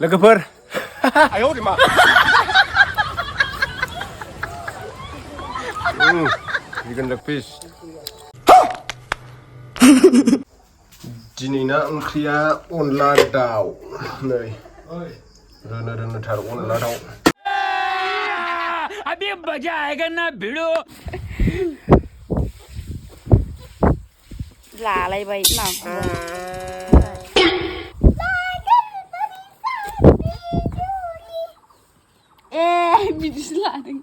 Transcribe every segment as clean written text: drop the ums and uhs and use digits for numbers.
लोगोफोर vegan leg piece दिनैना ओंख्रिया अनला दाउ नै रोनो थार अनला दाउ अभी मजा आएगा ना भिड़ो लालायबाय नाखौ बिदिसो लादों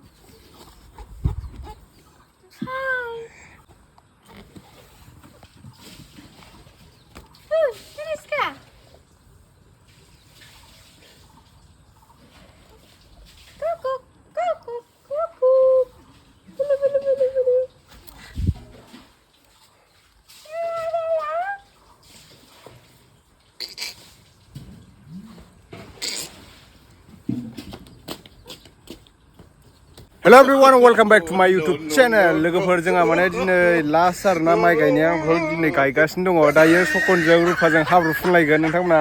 Hello everyone, welcome back to my YouTube channel. लोगोफोर जोंहा माने दिनै लास्ट आरोना माइ गायनाया दिनै गायगासिनो दङ दायो सकनजों रुफाजों हाब्रु फुनलायगोन नोंथांमोना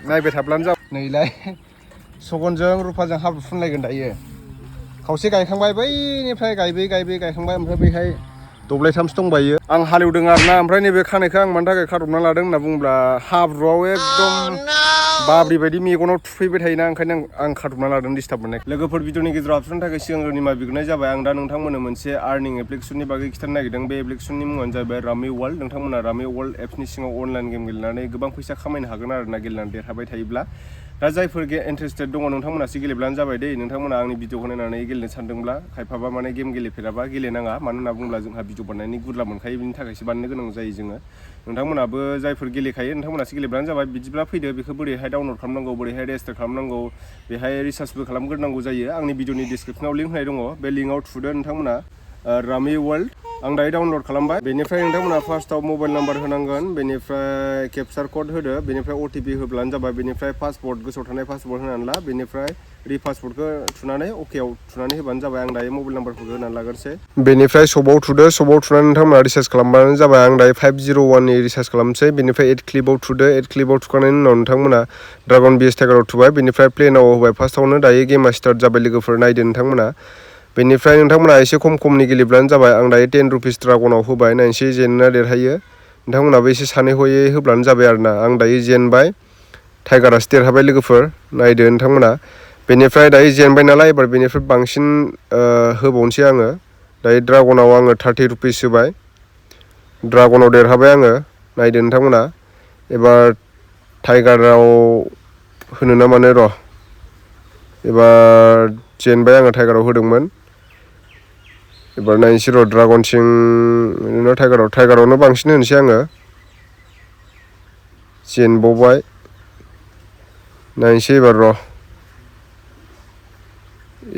नायबाय थाब्लानो जाबाय नैलाय सकनजों रुफाजों हाब्रु फुनलायगोन दायो खावसे गायखांबाय बैनिफ्राय गायखांबाय ओमफ्राय बैहाय दब्लायथामसो दंबायो आं हालेवदों आरोना ओमफ्राय नैबे खानायखौ आं मानि थाखाय खादबना लादों होनना बुङोब्ला हाब्रुआव एकदम बाब्रि बायदि मेगनाव थुफैबाय थायोना ओंखायनो आं खादबना लादों डिस्टार्ब मोननाय लोगोफोर भिडिअनि गेजेराव हाबसननो थाखाय सिगां निमाहा बिग्रोनाय जाबाय आं दा नोंथांमोननो मोनसे आर्निं एप्लिकेसननि बागै खिथानो नागिरदों बे एप्लिकेसननि मुङानो जाबाय रामि वर्ल्ड नोंथांमोना रामि वर्ल्ड एप्सनि सिङाव अनलाइन गेम गेलेनानै गोबां फैसा खामायनो हागोन आरोना गेलेनानै देरहाबाय थायोब्ला दा जायफोर इन्टारेस्टेड दङ नोंथांमोनासो गेलेब्लानो जाबाय दे नोंथांमोना आंनि भिडिअखौ नायनानै गेलेनो सानदोंब्ला खायफाबा माने गेम गेलेफेराबा गेलेनाङा मानो होनना बुङोब्ला जोंहा भिडिअ बानायनायनि गुरला मोनखायो बिनि थाखायसो बानायनो गोनां जायो जोङो नोंथांमोनाबो जायफोर गेलेखायो नोंथांमोनासो गेलेब्लानो जाबाय बिदिब्ला फैदो बेखौ बोरैहाय डाउनलड खालामनांगौ बोरैहाय रेजिस्टार खालामनांगौ बेहाय रिसार्चबो खालामग्रोनांगौ जायो आंनि भिडिअनि डिसक्रिपसनाव लिंक होनाय दङ बे लिंकआव थुदो नोंथांमोना रामि वर्ल्ड आं दायो डाउनलड खालामबाय बेनिफ्राय नोंथांमोना फार्स्टआव मबाइल नाम्बार होनांगोन बेनिफ्राय केपचार कड होदो बेनिफ्राय अटिपि होब्लानो जाबाय बेनिफ्राय पासवर्ड गोसोआव थानाय पासवर्ड होनानै ला बेनिफ्राय रिपासवर्डखौ थुनानै अकेआव थुनानै होबानो जाबाय आं दायो मबाइल नाम्बारफोरखौ होनानै लागोनसै बेनिफ्राय सबाव थुदो सबाव थुनानै नोंथांमोना रिसार्च खालामबानो जाबाय आं दायो 501नि रिसार्च खालामसै बेनिफ्राय एड क्लिपआव थुदो एड क्लिपआव थुखांनायनि उनाव नोंथांमोना ड्रागन बिएस टाइगाराव थुबाय बेनिफ्राय प्लेनाव होबाय फार्स्टआवनो दायो गेमा स्टार्ट जाबाय लोगोफोर नायदो नोंथांमोना बेनिफ्राय नोंथांमोना एसे खमनि गेलेब्लानो जाबाय आं दायो 10 रुपिस ड्रागनाव होबाय नायनोसै जेनना देरहायो नोंथांमोनाबो एसे सानै हयै होब्लानो जाबाय आरोना आं दायो जेनबाय टाइगारासो देरहाबाय लोगोफोर नायदो नोंथांमोना बेनिफ्राय दायो जेनबाय नालाय एबार बेनिफ्राय बांसिन होबावनोसै आङो दायो ड्रागनाव आङो 30 रुपिस होबाय ड्रागनाव देरहाबाय आङो नायदो नोंथांमोना एबार टाइगाराव होनो ना मानो र' एबार जेनबाय आङो टाइगाराव होदोंमोन एबार नायनोसै र' ड्रागनसिं बिदिनो टाइगारावनो बांसिन होनोसै आङो जेनबावबाय नायनोसै एबार र'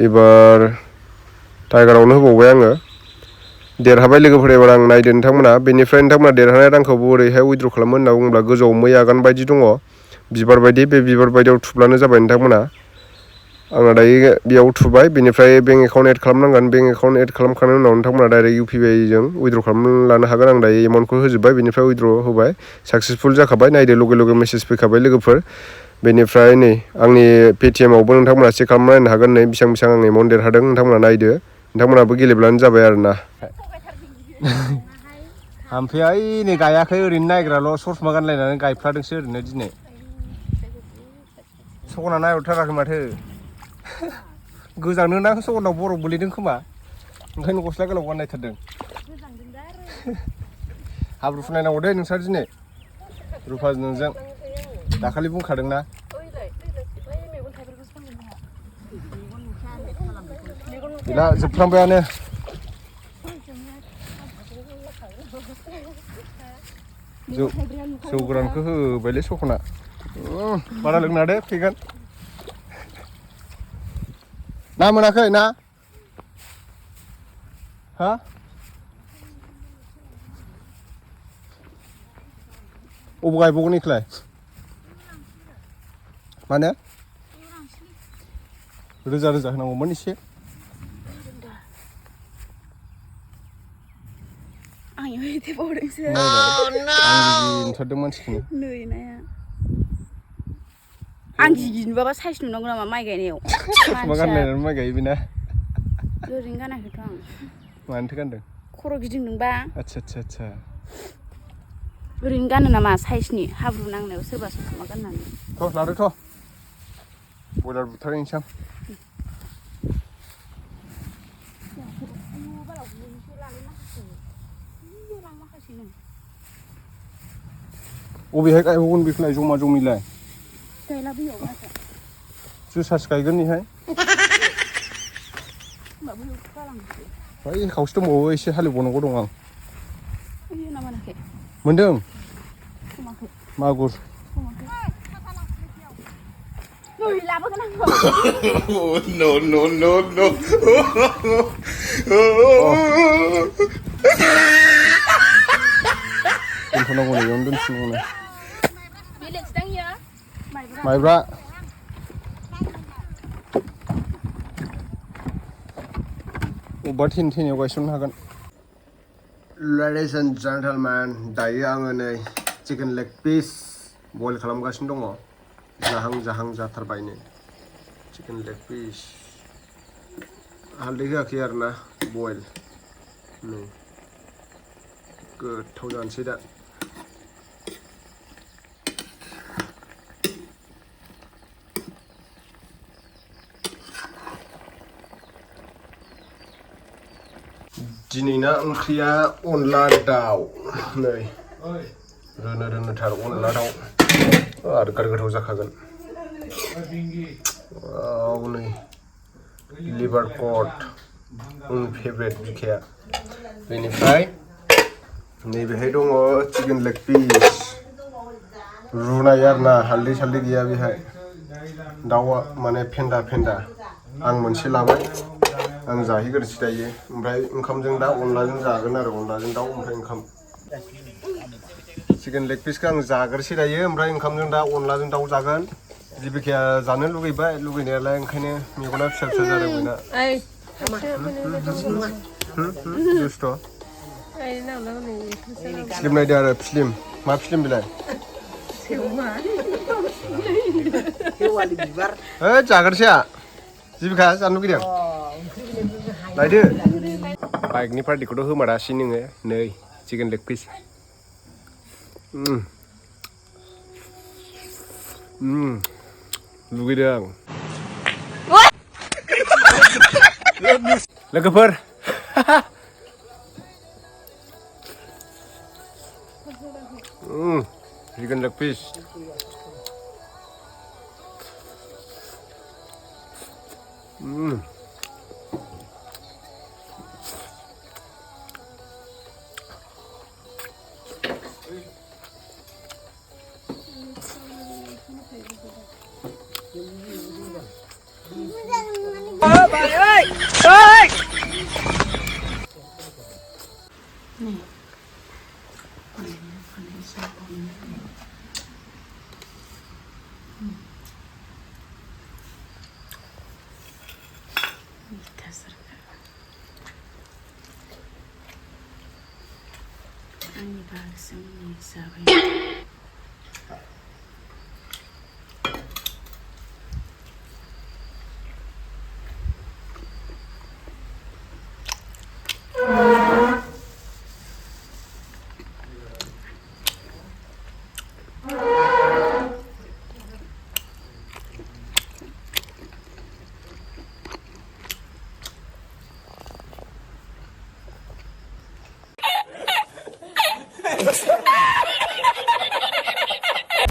एबार टाइगारावनो होबावबाय आङो देरहाबाय लोगोफोर एबार आं नायदो नोंथांमोना बेनिफ्राय नोंथांमोना देरहानाय रांखौ बोरैहाय उइद्र' खालामो होनना बुङोब्ला गोजौआव मै आगान बायदि दङ बिबार बायदि बे बिबार बायदियाव थुब्लानो जाबाय नोंथांमोना आंना दायो बेयाव थुबाय बेनिफ्राय बेंक एकाउन्ट एड खालामनांगोन बेंक एकाउन्ट एड खालामखांनायनि उनाव नोंथांमोना डाइरेक्ट इउपिआइजों उइद्र' खालामनानै लानो हागोन आं दायो एमाउन्टखौ होजोब्बाय बेनिफ्राय उइद्र' होबाय साक्सेसफुल जाखाबाय नायदो लगे मेसेज फैखाबाय लोगोफोर बेनिफ्राय नै आंनि पेटिएमआवबो नोंथांमोना चेक खालामना नायनो हागोन नै बेसेबां आं एमाउन्ट देरहादों नोंथांमोना नायदो नोंथांमोनाबो गेलेब्लानो जाबाय आरोना ओमफ्राय ओइ नै गायाखै ओरैनो नायग्राल' ससमा गानलायनानै गायफ्लादोंसो ओरैनो दिनै सगना नायहरथाराखै माथो गोजांनो ना सगनाव बरफ गोलैदों खोमा ओंखायनो गस्ला गोलाव गानलायथारदों हाब्रु फुनलायनांगौ दे नोंसोर दिनै रुफा नोंजों दाखालि बुंखादोंना गैला जोबफ्रामबायानो जौ गोरानखौ होबायलै सखना बारा लोंना दे फैगोन ना मोनाखै ना हा अबाव गायबावगोन इखौलाय मानो रोजा होनांगौमोन एसे आं नुथारदों मानसिखौनो आं गिनोबाबा साइज नुनांगौ नामा माइ गायनायाव मा गाननायनानै माइ गायो बेना ओरैनो गानाखैथ' आं मानोथो गानदों खर' गिदिंदोंबा आच्छा ओरैनो गानो नामा साइजनि हाब्रु नांनायाव सोरबा मा गाननानै थ' लादोथ' बयलार बुथारहैनोसै आं अबेहाय गायबावगोन बेखौलाय जमा जमिलाय गायला बैयाव माथो जोसासो गायगोन इहाय बै खावसे दंबावो एसे हालेवबावनांगौ दं आं मोनदों मागुर no दोनथ'नांगौ नै बेयावनो दोनथ'नांगौ माइब्रा अबेबा थेनायाव गायसननो हागोन Ladies and gentlemen दायो आङो नै चिकेन लेग पिस बयल खालामगासिनो दङ जाहां जाथारबाय नै चिकेन लेग पिस हालदै होआखै आरोना बयल नै गोथाव जानोसै दा दिनैना ओंख्रिया अनला दाउ नै रोनो-रोनोथार अनला दाउ आरो गोथाव जाखागोन वाव नै लिभार कट आंनि फेभरेट बिखाया बेनिफ्राय नैबेहाय दङ चिकेन लेग पिस रुनाय आरोना हालदै सालदै गैया बेहाय दाउआ माने फेन्दा आं मोनसे लाबाय आं जाहैग्रोनोसै दायो ओमफ्राय ओंखामजों दा अनलाजों जागोन आरो अनलाजों दाउ ओमफ्राय ओंखाम चिकेन लेग पिसखौ आं जाग्रोसै दायो ओमफ्राय ओंखामजों दा अनलाजों दाउ जागोन जिबिकाया जानो लुगैबाय लुगैनायालाय ओंखायनो मेगना फिसा जादों बेना दुस्थ' फिल्म नायदो आरो फिल्म मा फिल्म बेलाय जाग्रोसै जिबिका जानो लुगैदों लायदो बाइकनि पार्टिखौथ' होमारासै नोङो नै चिकेन लेग पिस लुगैदों आं लोगोफोर चिकेन लेग पिस आंनि बागजों जाबाय